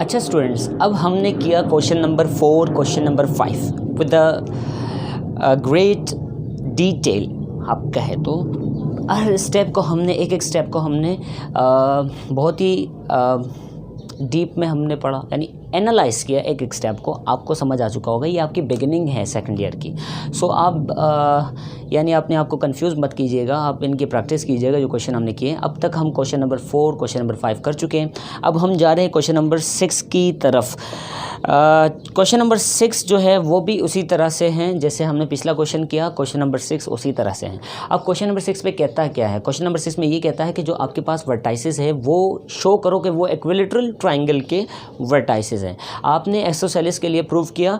अच्छा स्टूडेंट्स, अब हमने किया question number 4, question number 5 with the great detail. आप कहे तो हर स्टेप को हमने, एक स्टेप को हमने बहुत ही डीप में हमने पढ़ा, यानी एनालाइज किया एक स्टेप को। आपको समझ आ चुका होगा, ये आपकी बिगिनिंग है सेकंड ईयर की। सो आप यानी अपने आप को कंफ्यूज मत कीजिएगा, आप इनकी प्रैक्टिस कीजिएगा जो क्वेश्चन हमने किए। अब तक हम क्वेश्चन नंबर 4, क्वेश्चन नंबर 5 कर चुके हैं। अब हम जा रहे हैं क्वेश्चन नंबर 6 की तरफ। क्वेश्चन नंबर 6 जो है वो भी उसी तरह से हैं जैसे हमने पिछला क्वेश्चन किया। क्वेश्चन नंबर 6 उसी तरह से हैं। अब क्वेश्चन नंबर 6 पे कहता है क्या है? क्वेश्चन नंबर 6 में ये कहता है कि जो आपके पास वर्टाइसेस है वो शो करो कि वो इक्विलैटरल ट्राइंगल के वर्टाइसेस हैं। आपने आइसोसेलेस के लिए प्रूव किया,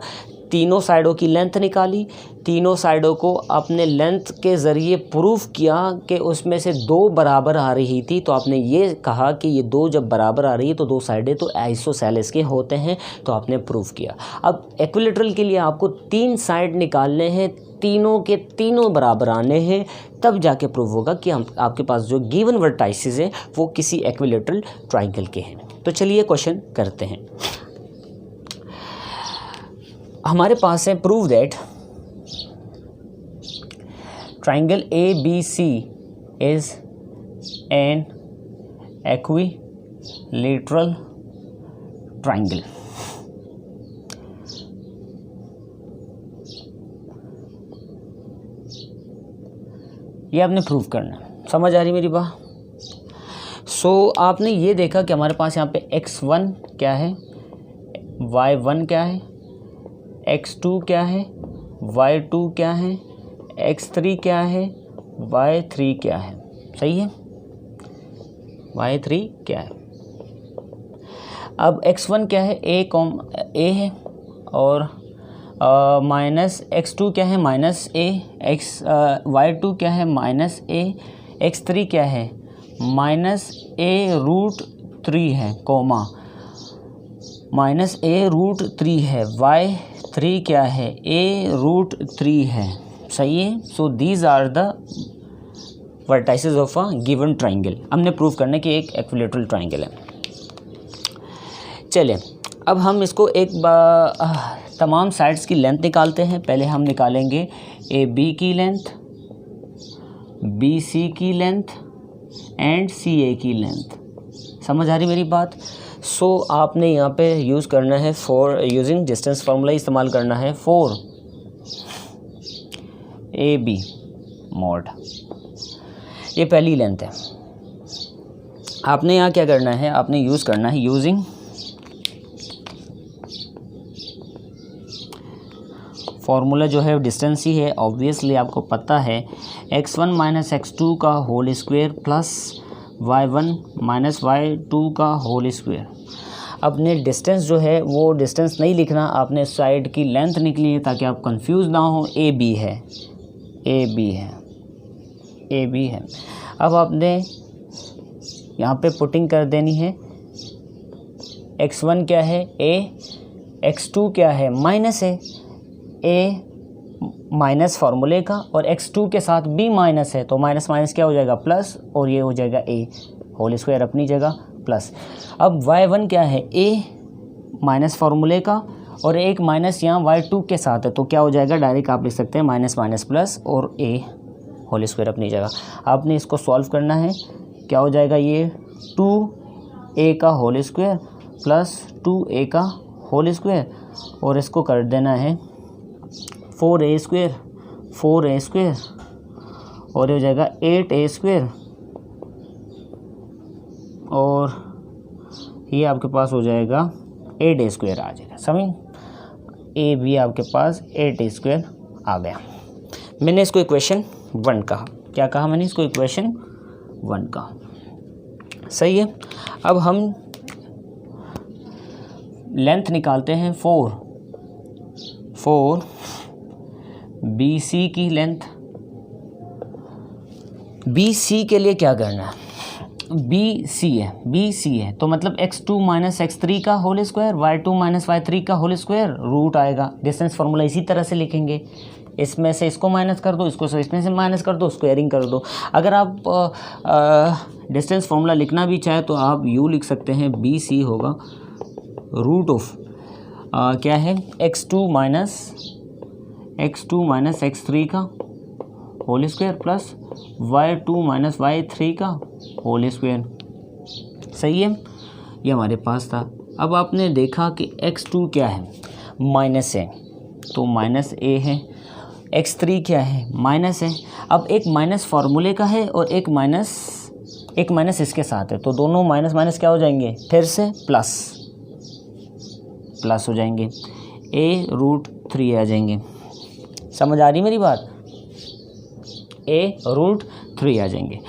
तीनों साइडों की लेंथ निकाली, तीनों साइडों को अपने लेंथ के ज़रिए प्रूफ किया कि उसमें से 2 बराबर आ रही थी। तो आपने ये कहा कि ये 2 जब बराबर आ रही है तो 2 साइडें तो आइसोसेलेस के होते हैं, तो आपने प्रूफ किया। अब इक्विलैटरल के लिए आपको 3 साइड निकालने हैं, तीनों के तीनों बराबर आने हैं, तब जाके प्रूव होगा कि हम आपके पास जो गिवन वर्टाइसेस है वो किसी इक्विलैटरल ट्राइंगल के हैं। तो चलिए क्वेश्चन करते हैं। हमारे पास है prove that triangle ABC is an equilateral triangle. ये आपने प्रूव करना है। समझ आ रही मेरी बात? सो आपने ये देखा कि हमारे पास यहाँ पे x1 क्या है, y1 क्या है, x2 क्या है, y2 क्या है, x3 क्या है, y3 क्या है। सही है, y3 क्या है। अब x1 क्या है, a है, और माइनस x2 क्या है, माइनस a, y2 क्या है, माइनस a, x3 क्या है, माइनस a√3 है, कोमा माइनस a√3 है, y3 क्या है, a√3 है। सही है। So these are the vertices of a given triangle. हमने प्रूव करने कि एक इक्विलैटरल ट्राइंगल है। चलिए अब हम इसको एक तमाम साइड्स की लेंथ निकालते हैं। पहले हम निकालेंगे AB की लेंथ, BC की लेंथ एंड CA की लेंथ। समझ आ रही मेरी बात? सो आपने यहाँ पे यूज़ करना है फॉर यूजिंग डिस्टेंस फार्मूला इस्तेमाल करना है 4AB मॉड। ये पहली लेंथ है। आपने यहाँ क्या करना है, आपने यूज़ करना है यूजिंग फार्मूला जो है डिस्टेंस ही है। ऑब्वियसली आपको पता है x1 माइनस x2 का whole square plus y1 minus y2 का होल स्क्वायर। अपने डिस्टेंस जो है वो डिस्टेंस नहीं लिखना, आपने साइड की लेंथ निकली है ताकि आप कंफ्यूज ना हो। AB है। अब आपने यहाँ पे पुटिंग कर देनी है। x1 क्या है, a, x2 क्या है, माइनस है, a माइनस फार्मूले का, और x2 के साथ b माइनस है तो माइनस माइनस क्या हो जाएगा, प्लस, और ये हो जाएगा a होल स्क्वायर अपनी जगह प्लस। अब y1 क्या है, a माइनस फार्मूले का, और एक माइनस यहाँ y2 के साथ है तो क्या हो जाएगा, डायरेक्ट आप लिख सकते हैं माइनस माइनस प्लस और a होल स्क्वायर अपनी जगह। आपने इसको सॉल्व करना है। क्या हो जाएगा, ये 2a का होल स्क्वायर प्लस 2a का होल स्क्वायर, और इसको कर देना है 4a स्क्वायर, और ये हो जाएगा 8a स्क्वायर, और ये आपके पास हो जाएगा 8a स्क्वायर आ जाएगा। समझ, a भी आपके पास 8a स्क्वायर आ गया। मैंने इसको इक्वेशन 1 कहा। क्या कहा मैंने इसको, इक्वेशन 1 कहा। सही है। अब हम लेंथ निकालते हैं 4 BC की लेंथ। BC के लिए क्या करना है, BC है तो मतलब x2 माइनस x3 का whole square, y2 minus y3 का होल स्क्वायर, रूट आएगा। डिस्टेंस फार्मूला इसी तरह से लिखेंगे, इसमें से इसको माइनस कर दो, इसको से इसमें से माइनस कर दो, स्क्वायरिंग कर दो। अगर आप डिस्टेंस फार्मूला लिखना भी चाहे तो आप यू लिख सकते हैं, BC होगा रूट ऑफ क्या है x2 माइनस x3 का whole square plus y2 minus y3 का होल स्क्वायर। सही है, ये हमारे पास था। अब आपने देखा कि x2 क्या है, माइनस है, तो माइनस a है। x3 क्या है, माइनस है। अब एक माइनस फार्मूले का है और एक माइनस इसके साथ है, तो दोनों माइनस माइनस क्या हो जाएंगे, फिर से प्लस हो जाएंगे, a√3 आ जाएंगे। समझ आ रही मेरी बात, a√3 आ जाएंगे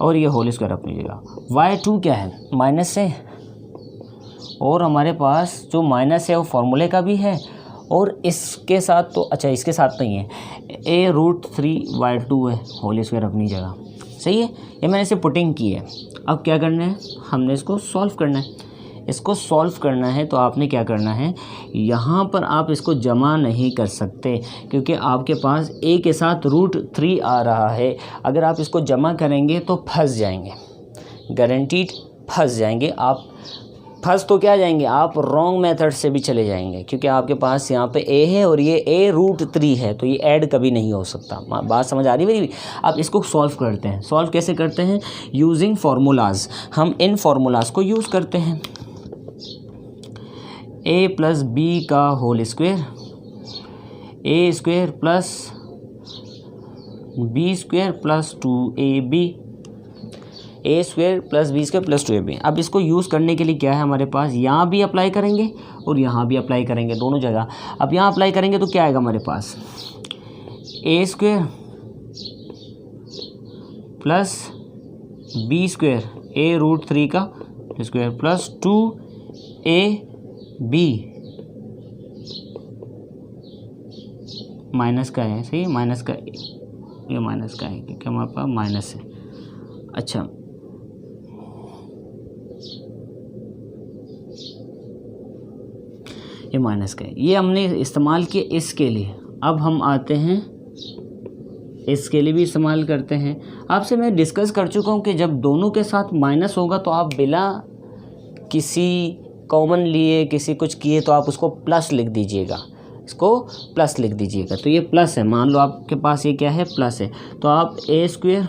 और ये होल स्क्वायर अपनी जगह। y2 क्या है, माइनस है, और हमारे पास जो माइनस है वो फार्मूले का भी है और इसके साथ तो अच्छा इसके साथ नहीं है, a√3y2 है, होल स्क्वायर अपनी जगह। सही है, ये मैंने इसे पुटिंग की है। अब क्या करना है, हमने इसको सॉल्व करना है। इसको सॉल्व करना है तो आपने क्या करना है, यहाँ पर आप इसको जमा नहीं कर सकते क्योंकि आपके पास a के साथ √3 आ रहा है। अगर आप इसको जमा करेंगे तो फंस जाएंगे, गारंटीड फंस जाएंगे। आप फंस तो क्या जाएंगे, आप रॉन्ग मेथड से भी चले जाएंगे क्योंकि आपके पास यहाँ पे a है और ये a√3 है, तो ये ऐड कभी नहीं हो सकता। बात समझ आ रही मेरी। अब इसको सॉल्व करते हैं। सॉल्व कैसे करते हैं, यूजिंग फार्मूलाज। हम इन फार्मूलाज को यूज़ करते हैं। a प्लस बी का whole square, a square plus b square plus 2ab, a square plus b square plus 2ab। अब इसको यूज़ करने के लिए क्या है हमारे पास, यहाँ भी अप्लाई करेंगे और यहाँ भी अप्लाई करेंगे, दोनों जगह। अब यहाँ अप्लाई करेंगे तो क्या आएगा हमारे पास, a square plus b square a√3 का स्क्वायर प्लस 2ab माइनस का है। सही है, माइनस का, ये माइनस का है क्योंकि हमारे पास माइनस है। अच्छा, ये माइनस का है, ये हमने इस्तेमाल किया इसके लिए। अब हम आते हैं इसके लिए भी इस्तेमाल करते हैं। आपसे मैं डिस्कस कर चुका हूँ कि जब दोनों के साथ माइनस होगा तो आप बिना किसी कॉमन लिए किसी कुछ किए तो आप उसको प्लस लिख दीजिएगा, इसको प्लस लिख दीजिएगा। तो ये प्लस है, मान लो आपके पास ये क्या है, प्लस है, तो आप a square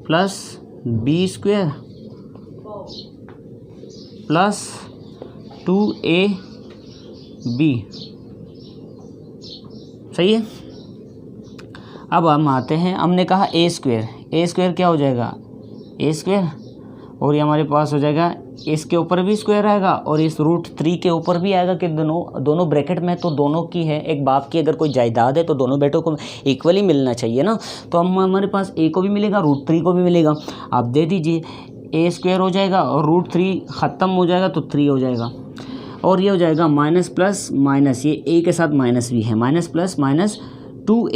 plus b square plus 2ab। सही है। अब हम आते हैं, हमने कहा a स्क्वायर क्या हो जाएगा, a स्क्वायर, और ये हमारे पास हो जाएगा, इसके ऊपर भी स्क्वायर आएगा और इस √3 के ऊपर भी आएगा कि दोनों ब्रैकेट में, तो दोनों की है। एक बाप की अगर कोई जायदाद है तो दोनों बेटों को इक्वली मिलना चाहिए ना। तो हम हमारे पास a को भी मिलेगा, √3 को भी मिलेगा। आप दे दीजिए, a स्क्वायर हो जाएगा और √3 ख़त्म हो जाएगा तो 3 हो जाएगा, और ये हो जाएगा माइनस प्लस माइनस, ये a के साथ माइनस भी है, माइनस प्लस माइनस 2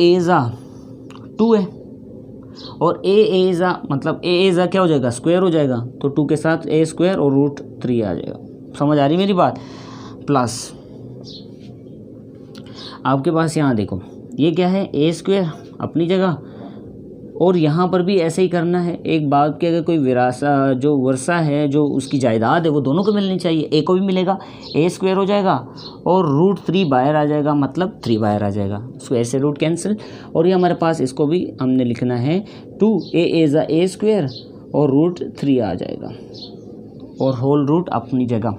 है, और a मतलब a क्या हो जाएगा, स्क्वायर हो जाएगा, तो 2 के साथ a स्क्वायर और √3 आ जाएगा। समझ आ रही मेरी बात। प्लस आपके पास यहाँ देखो, ये क्या है, a स्क्वायर अपनी जगह, और यहाँ पर भी ऐसे ही करना है। एक बात कि अगर कोई जो वर्षा है, जो उसकी जायदाद है, वो दोनों को मिलनी चाहिए। a को भी मिलेगा, a स्क्वायर हो जाएगा और √3 बाहर आ जाएगा, मतलब 3 बाहर आ जाएगा, स्क्वायर से रूट कैंसिल। और ये हमारे पास इसको भी हमने लिखना है 2a स्क्वायर और √3 आ जाएगा और होल रूट अपनी जगह।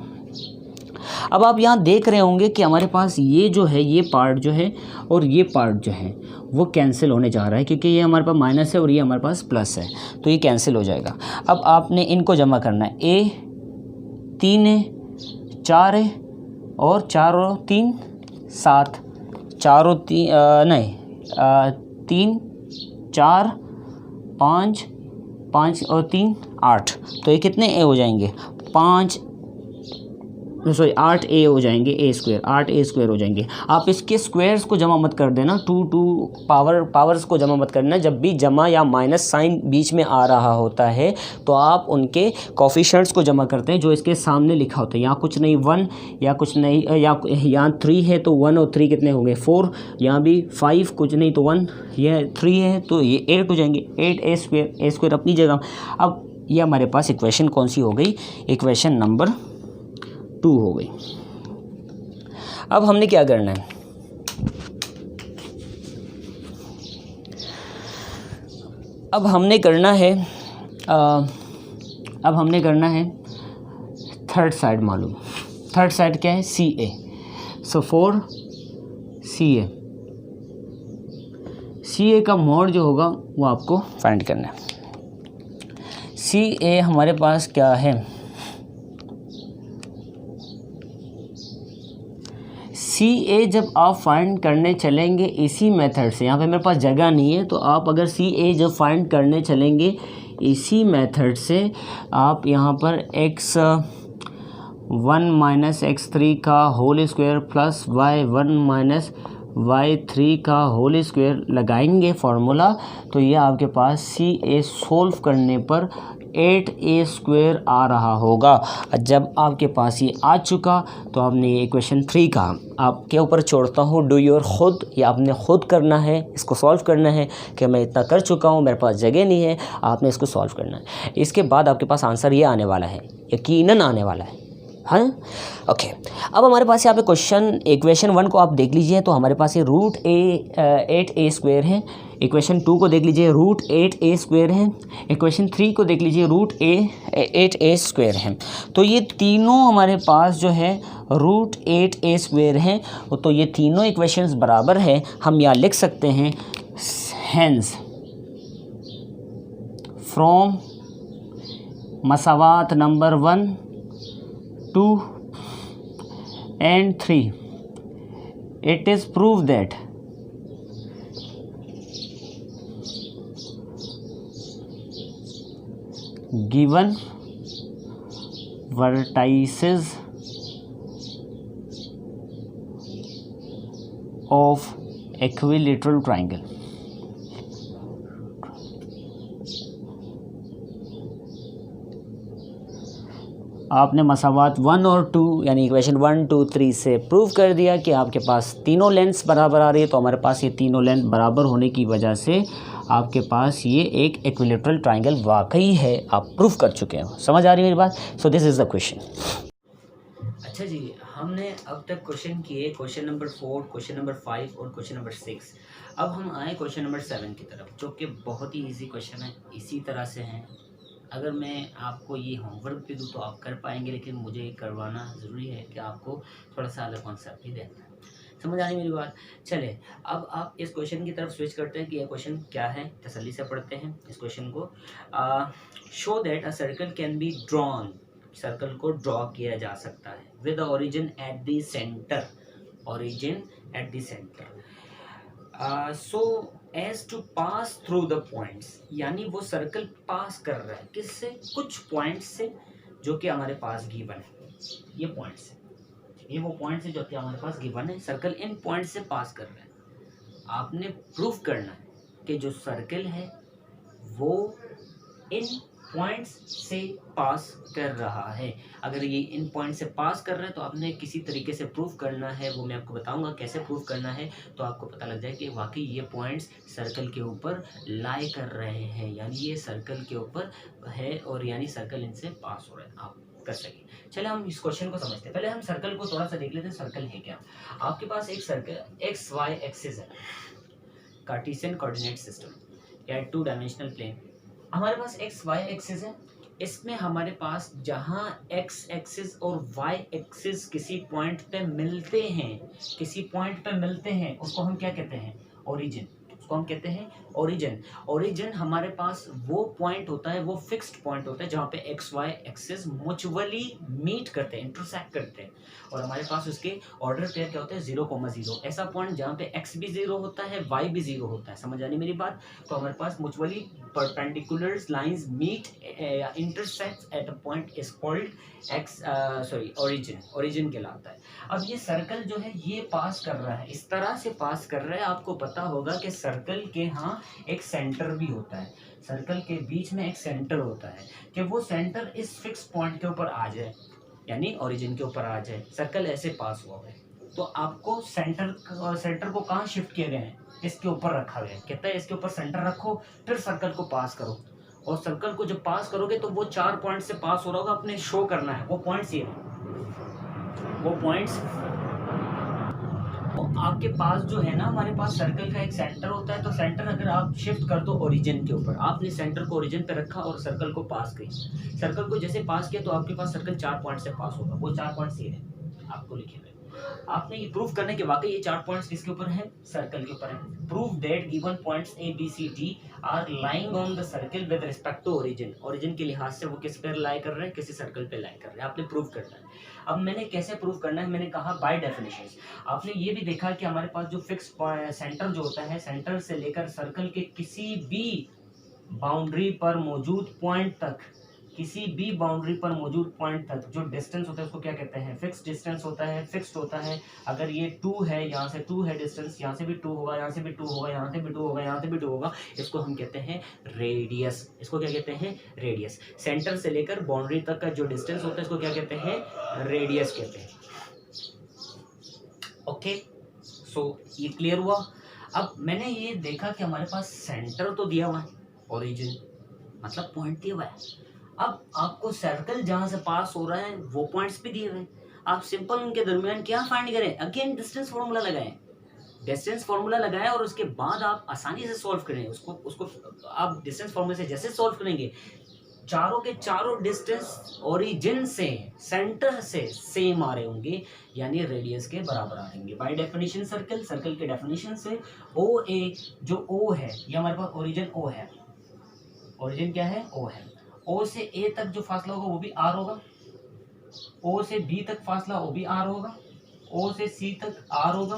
अब आप यहाँ देख रहे होंगे कि हमारे पास ये जो है, ये पार्ट जो है और ये पार्ट जो है वो कैंसिल होने जा रहा है क्योंकि ये हमारे पास माइनस है और ये हमारे पास प्लस है, तो ये कैंसिल हो जाएगा। अब आपने इनको जमा करना है, a 3 है, 4 है, और 4 और 3 7, 4 और 3 नहीं 3 4 5, 5 और 3 8, तो ये कितने a हो जाएंगे, 8a हो जाएंगे, a स्क्वायर 8a स्क्वायर हो जाएंगे। आप इसके स्क्वायर्स को जमा मत कर देना, 2 पावर्स को जमा मत करना। जब भी जमा या माइनस साइन बीच में आ रहा होता है तो आप उनके कोफिशिएंट्स को जमा करते हैं जो इसके सामने लिखा होता है। यहाँ कुछ नहीं 1, या कुछ नहीं, या यहाँ 3 है तो 1 और 3 कितने हो गए 4, यहाँ भी 5 कुछ नहीं तो 1, यह 3 है तो ये 8 हो जाएंगे, 8a स्क्वायर अपनी जगह। अब ये हमारे पास इक्वेशन कौन सी हो गई, इक्वेशन नंबर 2 हो गई। अब हमने क्या करना है, अब हमने करना है थर्ड साइड मालूम। थर्ड साइड क्या है, सी ए। सो फॉर सी ए का मोड जो होगा वो आपको फाइंड करना है। सी ए हमारे पास क्या है, सी ए जब आप फाइंड करने चलेंगे इसी मेथड से, यहाँ पे मेरे पास जगह नहीं है, तो आप अगर सी ए जब फाइंड करने चलेंगे इसी मेथड से, आप यहाँ पर x1 माइनस x3 का whole square plus y1 minus y3 का होल स्क्वायर लगाएंगे फार्मूला, तो ये आपके पास सी ए सोल्व करने पर 8a स्क्वायर आ रहा होगा। जब आपके पास ये आ चुका तो आपने ये इक्वेशन 3 का आपके ऊपर छोड़ता हूँ, डू योर खुद, या आपने खुद करना है, इसको सॉल्व करना है कि मैं इतना कर चुका हूँ, मेरे पास जगह नहीं है, आपने इसको सॉल्व करना है। इसके बाद आपके पास आंसर ये आने वाला है, यकीनन आने वाला है। हाँ ओके, अब हमारे पास यहाँ पे इक्वेशन 1 को आप देख लीजिए, तो हमारे पास ये रूट 8a स्क्वायर है। इक्वेशन 2 को देख लीजिए, रूट 8a स्क्वायर है। इक्वेशन 3 को देख लीजिए, रूट 8a स्क्वायर है। तो ये तीनों हमारे पास जो है रूट 8a स्क्वायर हैं, तो ये तीनों इक्वेशंस बराबर है। हम यहाँ लिख सकते हैं hence from मसावात number 1, 2 and 3, it is proved that given vertices of equilateral triangle आपने मसावात 1 और 2 यानी इक्वेशन 1, 2, 3 से प्रूव कर दिया कि आपके पास तीनों लेंथ्स बराबर आ रही है। तो हमारे पास ये तीनों लेंथ बराबर होने की वजह से आपके पास ये एक इक्विलेटरल ट्रायंगल वाकई है, आप प्रूव कर चुके हो। समझ आ रही है मेरी बात? So this is the question. अच्छा जी, हमने अब तक क्वेश्चन किए क्वेश्चन नंबर 4, क्वेश्चन नंबर 5 और क्वेश्चन नंबर 6। अब हम आए क्वेश्चन नंबर 7 की तरफ, जो कि बहुत ही ईजी क्वेश्चन है। इसी तरह से हैं, अगर मैं आपको ये होमवर्क भी दूँ तो आप कर पाएंगे, लेकिन मुझे करवाना ज़रूरी है कि आपको थोड़ा सा अलग कॉन्सेप्ट ही देना है। समझ आ रही मेरी बात? चले अब आप इस क्वेश्चन की तरफ स्विच करते हैं कि यह क्वेश्चन क्या है, तसल्ली से पढ़ते हैं इस क्वेश्चन को। Show that a circle can be drawn, circle को ड्रॉ किया जा सकता है with origin at the centre, origin at the centre, so as to pass through the points, यानी वो सर्कल पास कर रहा है किससे, कुछ पॉइंट्स से जो कि हमारे पास गिवन है। ये पॉइंट्स है, ये वो पॉइंट्स है जो कि हमारे पास गिवन है, सर्कल इन पॉइंट से पास कर रहा है। आपने प्रूफ करना है कि जो सर्कल है वो इन पॉइंट्स से पास कर रहा है। अगर ये इन पॉइंट से पास कर रहा है तो आपने किसी तरीके से प्रूफ करना है, वो मैं आपको बताऊंगा कैसे प्रूफ करना है, तो आपको पता लग जाए कि वाकई ये पॉइंट्स सर्कल के ऊपर लाई कर रहे हैं, यानी ये सर्कल के ऊपर है और यानी सर्कल इनसे पास हो रहा है, आप कर सकें। चले हम इस क्वेश्चन को समझते हैं। पहले हम सर्कल को थोड़ा सा देख लेते हैं, सर्कल है क्या। आपके पास एक सर्कल एक्स वाई एक्सिस है, कार्टेशियन कोऑर्डिनेट सिस्टम या 2 डायमेंशनल प्लेन। हमारे पास एक्स वाई एक्सिस है, इसमें हमारे पास जहाँ एक्स एक्सिस और वाई एक्सिस किसी पॉइंट पे मिलते हैं, किसी पॉइंट पे मिलते हैं, उसको हम क्या कहते हैं, ओरिजिन। उसको हम कहते हैं ओरिजिन। ओरिजिन हमारे पास वो पॉइंट होता है, वो फिक्स्ड पॉइंट होता है जहाँ पे x y axis mutually meet करते हैं, इंटरसेक्ट करते हैं, और हमारे पास उसके ऑर्डर पेयर क्या होता है, 0,0। ऐसा पॉइंट जहाँ पे एक्स भी 0 होता है, वाई भी 0 होता है। समझ आनी मेरी बात? तो हमारे पास mutually perpendicular lines meet intersect at a point is called origin कहलाता है। अब ये सर्कल जो है ये पास कर रहा है, इस तरह से पास कर रहा है। आपको पता होगा कि सर्कल के यहाँ एक सेंटर भी होता है, सर्कल के बीच में एक सेंटर होता है, कि वो सेंटर इस फिक्स पॉइंट के ऊपर आ जाए, यानी ओरिजिन के ऊपर आ जाए। सर्कल ऐसे पास हुआ है, तो आपको सेंटर को कहाँ शिफ्ट किया गया है, इसके ऊपर रखा गया है। कहता है इसके ऊपर सेंटर रखो, फिर सर्कल को पास करो, और सर्कल को जब पास करोगे तो वो 4 पॉइंट से पास हो रहा होगा, अपने शो करना है। वो पॉइंट्स ये हैं, वो पॉइंट्स तो आपके पास जो है ना, हमारे पास सर्कल का एक सेंटर होता है, तो सेंटर अगर आप शिफ्ट कर दो ओरिजिन के ऊपर, आपने सेंटर को ओरिजिन पे रखा और सर्कल को पास किया, सर्कल को जैसे पास किया तो आपके पास सर्कल 4 पॉइंट से पास होगा, वो 4 पॉइंट ये है आपको लिखे हुए। आपने ये प्रूफ करने के वाकई ये 4 पॉइंट्स किसके ऊपर है, सर्कल के ऊपर है। Proof that given points A B C D are lying on the circle with respect to origin, origin के लिहाज से वो किस पर लाई कर रहे हैं, किसी सर्कल पे लाई कर रहे हैं, आपने प्रूफ करना है। अब मैंने कैसे प्रूफ करना है, मैंने कहा बाय डेफिनेशन। आपने ये भी देखा कि हमारे पास जो फिक्स सेंटर जो होता है, सेंटर से लेकर सर्कल के किसी भी बाउंड्री पर मौजूद पॉइंट तक, किसी भी बाउंड्री पर मौजूद पॉइंट तक जो डिस्टेंस होता है उसको क्या कहते हैं, फिक्स डिस्टेंस होता है, फिक्स्ड होता है। अगर ये 2 है, यहाँ से 2 है डिस्टेंस, यहाँ से भी 2 होगा, यहाँ से भी 2 होगा, यहाँ से भी 2 होगा, यहाँ से भी 2 होगा, इसको हम कहते हैं रेडियस। इसको क्या कहते हैं, रेडियस। सेंटर से लेकर बाउंड्री तक का जो डिस्टेंस होता है इसको क्या कहते हैं, रेडियस कहते हैं। ओके, सो ये क्लियर हुआ। अब मैंने ये देखा कि हमारे पास सेंटर तो दिया हुआ है, ओरिजिन मतलब पॉइंट दिया हुआ है। अब आपको सर्कल जहां से पास हो रहा है वो पॉइंट्स भी दिए हुए हैं, आप सिंपल उनके दरमियान क्या फाइंड करें, अगेन डिस्टेंस फार्मूला लगाएं, डिस्टेंस फार्मूला लगाएं और उसके बाद आप आसानी से सॉल्व करें उसको आप डिस्टेंस फार्मूला से जैसे सॉल्व करेंगे, चारों के चारों डिस्टेंस ओरिजिन से, सेंटर से सेम आ रहे होंगे, यानी रेडियस के बराबर आ रहेंगे। बाय डेफिनेशन सर्कल के डेफिनेशन से ओ ए, जो ओ है ये हमारे पास ओरिजिन ओ है, ओरिजिन क्या है, ओ है। ओ से ए तक जो फासला होगा वो भी आर होगा, ओ से बी तक फासला वो भी आर होगा, ओ से सी तक आर होगा,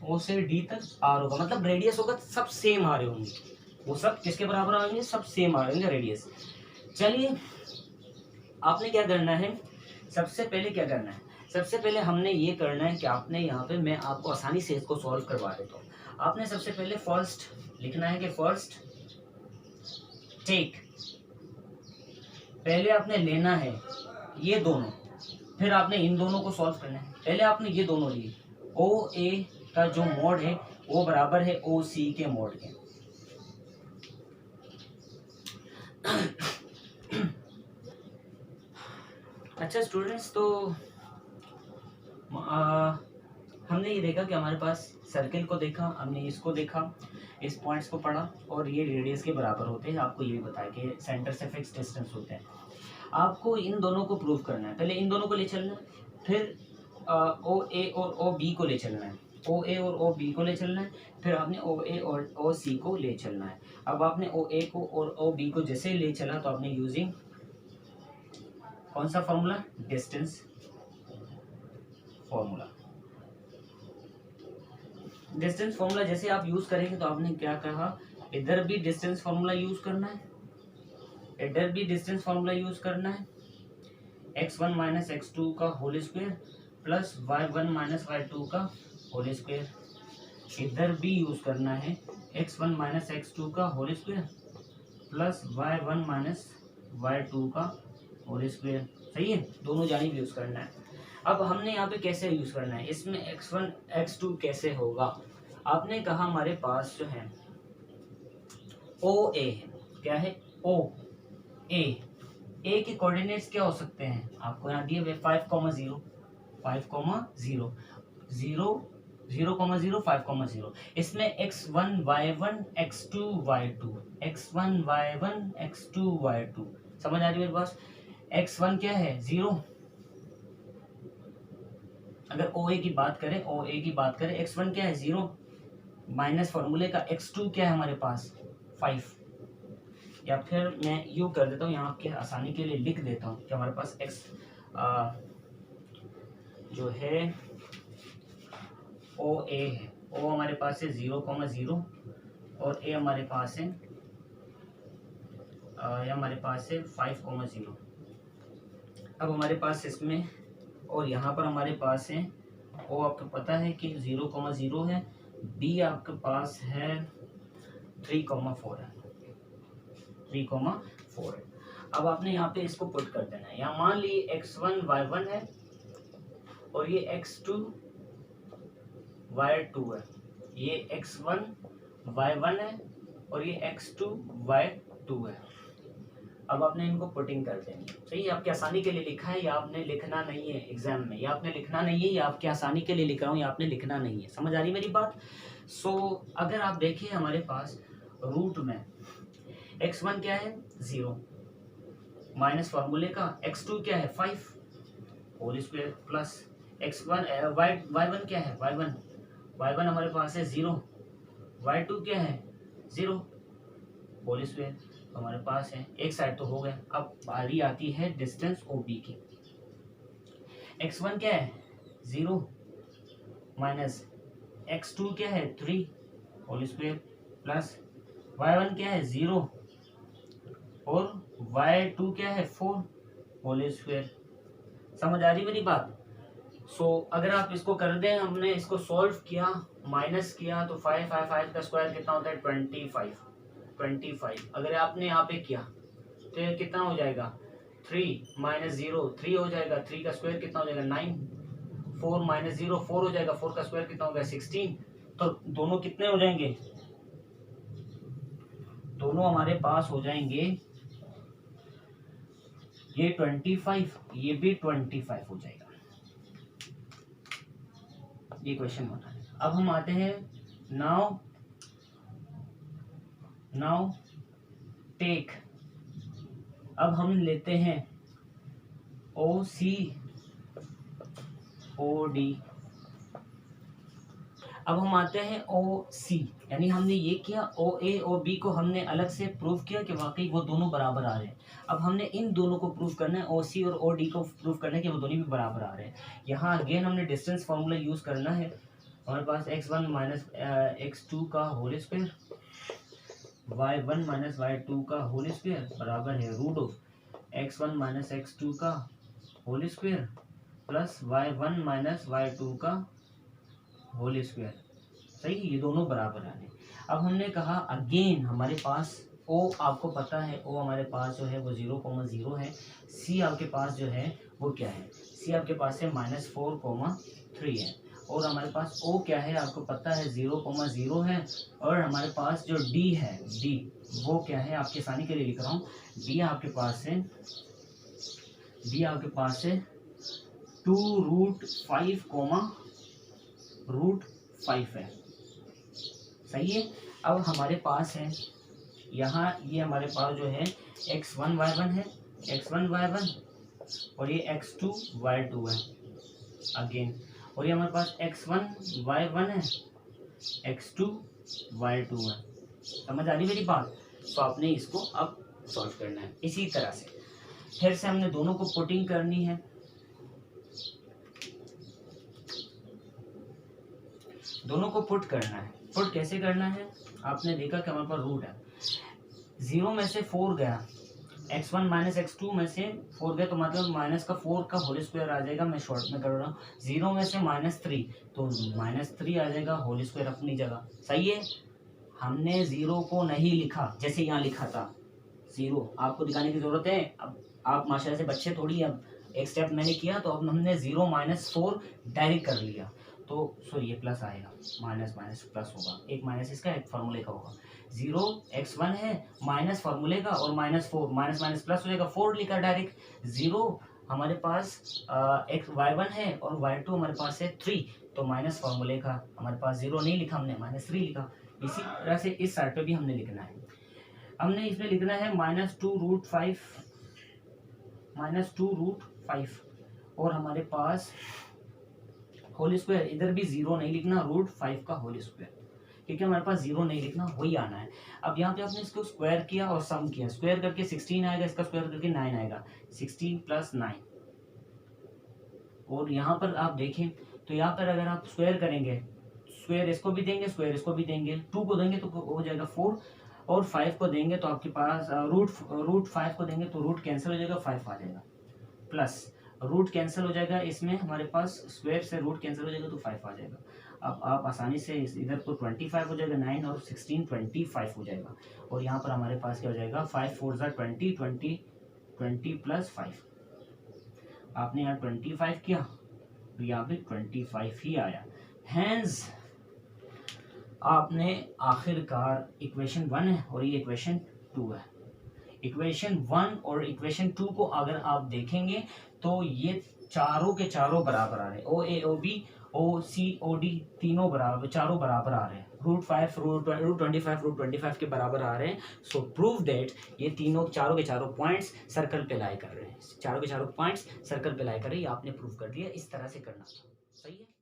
ओ से डी तक आर होगा, मतलब रेडियस होगा सब सेम आ रहे होंगे, वो सब किसके बराबर आएंगे, सब सेम आ रहे होंगे रेडियस। चलिए आपने क्या करना है, सबसे पहले क्या करना है, सबसे पहले हमने ये करना है कि आपने यहाँ पे, मैं आपको आसानी से इसको सॉल्व करवा देता हूँ। आपने सबसे पहले फर्स्ट लिखना है कि फर्स्ट टेक, पहले आपने लेना है ये दोनों, फिर आपने इन दोनों को सॉल्व करना है। पहले आपने ये दोनों लिए, ओ ए का जो मोड है वो बराबर है ओ सी के मोड के। अच्छा स्टूडेंट्स, तो हमने ये देखा कि हमारे पास सर्कल को देखा, हमने इसको देखा, इस पॉइंट्स को पढ़ा और ये रेडियस के बराबर होते हैं। आपको ये भी बताया कि सेंटर से फिक्स डिस्टेंस होते हैं। आपको इन दोनों को प्रूव करना है, पहले इन दोनों को ले चलना है, फिर ओ ए और ओ बी को ले चलना है, ओ ए और ओ बी को ले चलना है, फिर आपने ओ ए और ओ सी को ले चलना है। अब आपने ओ ए को और ओ बी को जैसे ले चला तो आपने यूजिंग कौन सा formula, distance formula. Distance formula जैसे आप यूज करेंगे तो आपने क्या कहा, इधर भी डिस्टेंस फॉर्मूला यूज करना है, इधर भी डिस्टेंस फॉर्मूला यूज करना है, x1 माइनस x2 का whole square plus y1 minus y2 का होल स्क्वायर, इधर भी यूज करना है x1 माइनस x2 का whole square plus y1 minus y2 का होल स्क्वायर। सही है, दोनों जानिब यूज करना है। अब हमने यहाँ पे कैसे यूज करना है, इसमें x1 x2 कैसे होगा, आपने कहा हमारे पास जो है ओ ए है, क्या है, ओ ए के कोऑर्डिनेट्स क्या हो सकते हैं, आपको यहाँ दिए हुए 5,0 5,0 0 0,0 5,0। इसमें x1 y1 x2 y2, x1 y1 x2 y2, समझ आ रही है मेरे पास। x1 क्या है, 0, अगर OA की बात करें, OA की बात करें, x1 क्या है, 0 माइनस फॉर्मूले का x2 क्या है हमारे पास 5, या फिर मैं यूँ कर देता हूँ, यहाँ आपके आसानी के लिए लिख देता हूँ कि हमारे पास x जो है OA है, O हमारे पास है 0,0 और A हमारे पास है ये हमारे पास है 5,0। अब हमारे पास इसमें और यहाँ पर हमारे पास है O आपको पता है कि 0,0 है, B आपके पास है 3,4 है, 3,4 है। अब आपने यहाँ पे इसको पुट कर देना है, यहाँ मान ली x1 y1 है और ये x2 y2 है, ये x1 y1 है और ये x2 y2 है। अब आपने इनको पुटिंग कर देनी है। सही है, आपकी आसानी के लिए लिखा है या आपने लिखना नहीं है एग्जाम में, या आपने लिखना नहीं है या आपकी आसानी के लिए लिख रहा हूँ या आपने लिखना नहीं है। समझ आ रही मेरी बात? सो अगर आप देखें हमारे पास रूट में x1 क्या है 0 माइनस फार्मूले का x2 क्या है 5 whole square plus x1 y1 क्या है y1 हमारे पास है 0 y2 क्या है 0 होल स्क्वायर तो हमारे पास है। एक साइड तो हो गया। अब बारी आती है डिस्टेंस OB की। x1 क्या है 0 माइनस x2 क्या है 3 होल स्क्वायर प्लस y1 क्या है 0 और y2 क्या है 4 होल स्क्वायर। समझ आ रही मेरी बात? सो अगर आप इसको कर दें, हमने इसको सॉल्व किया माइनस किया तो 5 का स्क्वायर कितना होता है 25। अगर आपने यहाँ पे किया तो ये कितना हो जाएगा 3 माइनस 0 3 हो जाएगा, 3 का स्क्वायर कितना हो जाएगा 9, 4 माइनस 0 4 हो जाएगा, 4 का स्क्वायर कितना हो गया 16। तो दोनों कितने हो जाएंगे, दोनों हमारे पास हो जाएंगे ये 25 ये भी 25 हो जाएगा। ये क्वेश्चन बना है। अब हम आते हैं नाउ टेक। अब हम लेते हैं OC OD। अब हम आते हैं OC, यानी हमने ये किया OA OB को हमने अलग से प्रूव किया कि वाकई वो दोनों बराबर आ रहे हैं। अब हमने इन दोनों को प्रूव करना है, OC और OD को प्रूव करना है कि वो दोनों भी बराबर आ रहे हैं। यहाँ अगेन हमने डिस्टेंस फार्मूला यूज़ करना है। हमारे पास x1 माइनस x2 का whole square y1 minus y2 का होल स्क्वायर बराबर है root of x1 minus x2 का whole square plus y1 minus y2 का होल स्क्वायर। सही, ये दोनों बराबर आने। अब हमने कहा अगेन हमारे पास O आपको पता है, O हमारे पास जो है वो 0,0 है। C आपके पास जो है वो क्या है, C आपके पास है -4,3 है। और हमारे पास O क्या है आपको पता है 0,0 है। और हमारे पास जो D है, D वो क्या है, आपकी आसानी के लिए लिख रहा हूँ, D आपके पास है 2√5 है। सही है। अब हमारे पास है यहाँ ये हमारे पास जो है x1 y1 है, और ये x2 y2 है अगेन, और ये हमारे पास x1 y1 है, x2 y2 है। समझ आ रही मेरी बात? तो आपने इसको अब सॉल्व करना है इसी तरह से। फिर से हमने दोनों को पुटिंग करनी है। दोनों को पुट करना है। पुट कैसे करना है, आपने देखा कि हमारे पास रूट है, 0 में से 4 गया, x1 माइनस x2 में से 4 गया तो मतलब माइनस का 4 का होल स्क्वायर आ जाएगा। मैं शॉर्ट में कर रहा हूँ। 0 में से -3 तो -3 आ जाएगा होल स्क्वायर अपनी जगह। सही है। हमने 0 को नहीं लिखा जैसे यहाँ लिखा था 0, आपको दिखाने की ज़रूरत है। अब आप माशाल्लाह से बच्चे थोड़ी, अब एक स्टेप मैंने किया तो अब हमने 0 - 4 डायरेक्ट कर लिया। तो सॉरी ये प्लस आएगा, माइनस प्लस होगा, एक माइनस इसका एक फार्मूले का होगा। 0 x1 है माइनस फार्मूले का और -4 माइनस प्लस हो जाएगा, 4 लिखा डायरेक्ट। 0 हमारे पास y1 है और y2 हमारे पास है 3, तो माइनस फार्मूले का हमारे पास 0 नहीं लिखा हमने, -3 लिखा। इसी तरह से इस साइड पे भी हमने लिखना है। हमने इसमें लिखना है -2√5 और हमारे पास होल स्क्वायर, इधर भी 0 नहीं लिखना, √5 का होल स्क्वायर, क्योंकि हमारे पास 0 नहीं लिखना, वही आना है। अब यहाँ पे आपने इसको स्क्वायर किया और सम किया, स्क्वायर करके 16 आएगा, इसका स्क्वायर करके 9 आएगा, 16 + 9। और यहाँ पर आप देखें तो यहाँ पर अगर आप स्क्वायर करेंगे, स्क्वायर इसको भी देंगे, स्क्वायर इसको भी देंगे, 2 को देंगे तो हो जाएगा 4, और 5 को देंगे तो आपके पास √5 को देंगे तो रूट कैंसिल हो जाएगा, 5 आ जाएगा, प्लस रूट कैंसिल हो जाएगा, इसमें हमारे पास स्क्वायर से रूट कैंसिल हो जाएगा तो 5 आ जाएगा। अब आप आसानी से इधर तो 25 हो जाएगा, 9 और 16 25 हो जाएगा, और यहाँ पर हमारे पास क्या हो जाएगा 5 4 20 + 5। आपने यहाँ 25 किया तो यहाँ पे 25 ही आया। हैंस आपने आखिरकार इक्वेशन 1 है और ये इक्वेशन 2 है। इक्वेशन 1 और इक्वेशन 2 को अगर आप देखेंगे तो ये चारों के चारों बराबर आ रहे हैं, ओ ए ओ बी ओ सी ओ डी तीनों बराबर, चारों बराबर आ रहे हैं, √5 √25 के बराबर आ रहे हैं। सो प्रूव दैट ये तीनों चारों के चारों पॉइंट्स सर्कल पे लाई कर रहे हैं, चारों के चारों पॉइंट्स सर्कल पे लाई कर रहे हैं। ये आपने प्रूव कर दिया, इस तरह से करना था, सही है।